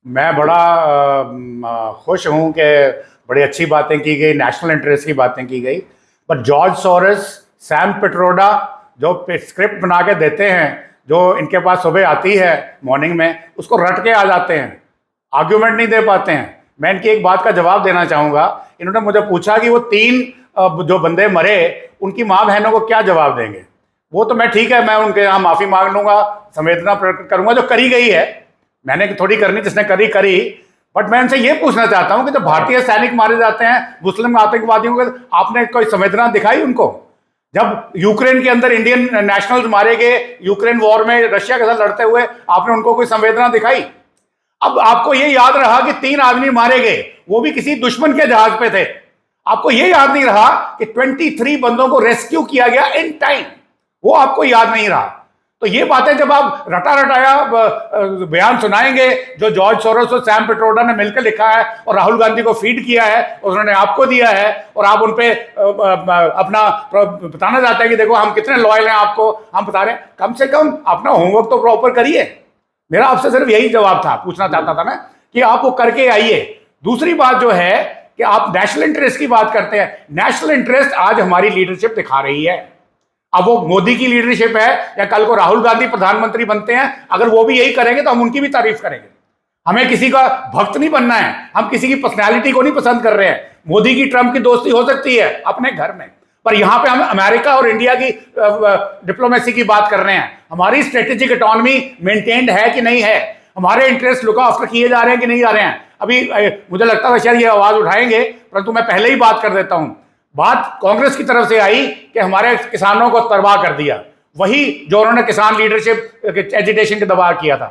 मैं बड़ा खुश हूं कि बड़ी अच्छी बातें की गई, नेशनल इंटरेस्ट की बातें की गई। But George Soros, Sam Pitroda जो स्क्रिप्ट बना के देते हैं, जो इनके पास सुबह आती है मॉर्निंग में, उसको रट के आ जाते हैं, आर्ग्यूमेंट नहीं दे पाते हैं। मैं इनकी एक बात का जवाब देना चाहूंगा। इन्होंने मुझे पूछा कि वो तीन जो बंदे मरे, उनकी माँ बहनों को क्या जवाब देंगे। वो तो मैं ठीक है, मैं उनके यहाँ माफी मांग लूंगा, संवेदना प्रकट करूंगा, जो करी गई है। मैंने थोड़ी करनी, जिसने करी करी। बट मैं उनसे ये पूछना चाहता हूं कि जब भारतीय सैनिक मारे जाते हैं मुस्लिम आतंकवादियों को, आपने कोई संवेदना दिखाई उनको? जब यूक्रेन के अंदर इंडियन नेशनल्स मारे गए, यूक्रेन वॉर में रशिया के साथ लड़ते हुए, आपने उनको कोई संवेदना दिखाई? अब आपको ये याद रहा कि 3 आदमी मारे गए, वो भी किसी दुश्मन के जहाज पे थे। आपको ये याद नहीं रहा कि 23 बंदों को रेस्क्यू किया गया इन टाइम, वो आपको याद नहीं रहा। तो ये बातें जब आप रटा रटाया बयान सुनाएंगे, जो जॉर्ज सोरोस और सैम पिट्रोडा ने मिलकर लिखा है और राहुल गांधी को फीड किया है, और उन्होंने आपको दिया है, और आप उन पे अपना बताना चाहते हैं कि देखो हम कितने लॉयल हैं आपको, हम बता रहे हैं, कम से कम अपना होमवर्क तो प्रॉपर करिए। मेरा आपसे सिर्फ यही जवाब था, पूछना चाहता था मैं, कि आप वो करके आइए। दूसरी बात जो है कि आप नेशनल इंटरेस्ट की बात करते हैं। नेशनल इंटरेस्ट आज हमारी लीडरशिप दिखा रही है। अब वो मोदी की लीडरशिप है या कल को राहुल गांधी प्रधानमंत्री बनते हैं, अगर वो भी यही करेंगे तो हम उनकी भी तारीफ करेंगे। हमें किसी का भक्त नहीं बनना है, हम किसी की पर्सनैलिटी को नहीं पसंद कर रहे हैं। मोदी की ट्रंप की दोस्ती हो सकती है अपने घर में, पर यहां पे हम अमेरिका और इंडिया की डिप्लोमेसी की बात कर रहे हैं। हमारी स्ट्रेटेजिक इकोनॉमी मेंटेन्ड है कि नहीं है, हमारे इंटरेस्ट लुक आफ्टर किए जा रहे हैं कि नहीं जा रहे हैं। अभी मुझे लगता था शायद ये आवाज उठाएंगे, परंतु मैं पहले ही बात कर देता हूं। बात कांग्रेस की तरफ से आई कि हमारे किसानों को तबाह कर दिया, वही जो उन्होंने किसान लीडरशिप एजिटेशन के दबाव किया था।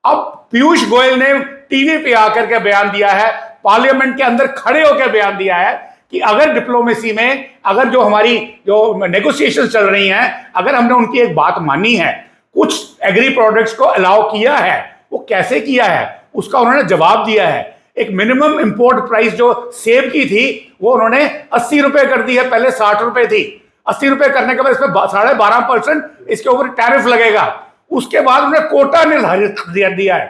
अब पीयूष गोयल ने टीवी पे आकर के बयान दिया है, पार्लियामेंट के अंदर खड़े होकर बयान दिया है कि अगर डिप्लोमेसी में, अगर जो हमारी जो नेगोशिएशन चल रही हैं, अगर हमने उनकी एक बात मानी है, कुछ एग्री प्रोडक्ट्स को अलाउ किया है, वो कैसे किया है उसका उन्होंने जवाब दिया है। एक मिनिमम इंपोर्ट प्राइस जो सेब की थी, वो उन्होंने 80 रुपए कर दी है, पहले 60 रुपए थी। 80 रुपए करने के बाद इस पर 12.5% इसके ऊपर टैरिफ लगेगा। उसके बाद उन्होंने कोटा निर्धारित दिया है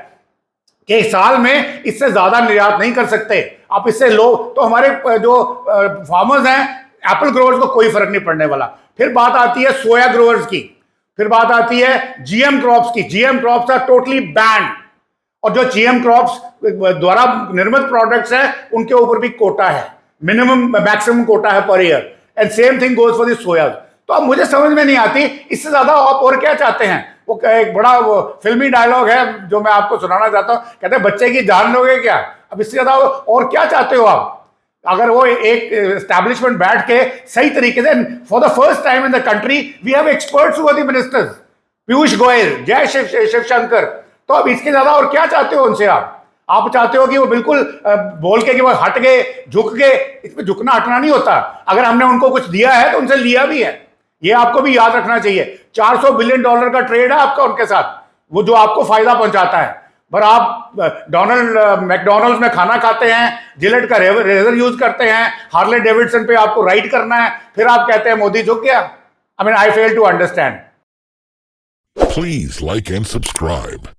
कि साल में इससे ज्यादा निर्यात नहीं कर सकते आप, इससे लो। तो हमारे जो फार्मर्स हैं, एप्पल ग्रोवर्स को कोई फर्क नहीं पड़ने वाला। फिर बात आती है सोया ग्रोवर्स की, फिर बात आती है जीएम क्रॉप्स की। GM crops are totally ban, और जो जीएम क्रॉप्स द्वारा निर्मित प्रोडक्ट्स हैं उनके ऊपर भी कोटा है, मिनिमम मैक्सिमम कोटा है per year, and same thing goes for the soya. तो अब मुझे समझ में नहीं आती इससे ज्यादा आप और क्या चाहते हैं। वो एक बड़ा वो फिल्मी डायलॉग है जो मैं आपको सुनाना चाहता हूं, कहते हैं बच्चे की जान लोगे क्या। अब इससे ज्यादा और क्या चाहते हो आप? अगर वो एक एस्टैब्लिशमेंट बैठ के सही तरीके से, for the first time in the country we have experts who are the ministers, Piyush Goyal, Jai Shivshankar. तो अब इसके ज्यादा और क्या चाहते हो उनसे? आप चाहते हो कि वो बिल्कुल बोल के कि वो हट गए, झुक गए। इसमें झुकना हटना नहीं होता। अगर हमने उनको कुछ दिया है तो उनसे लिया भी है, ये आपको भी याद रखना चाहिए। $400 बिलियन का ट्रेड है आपका उनके साथ, वो जो आपको फायदा पहुंचाता है। पर आप मैकडोनल्ड्स में खाना खाते हैं, जिलेट का रेजर यूज करते हैं, हार्ले डेविडसन पे आपको राइड करना है, फिर आप कहते हैं मोदी झुक गया। I mean, I fail to understand. Please like and subscribe.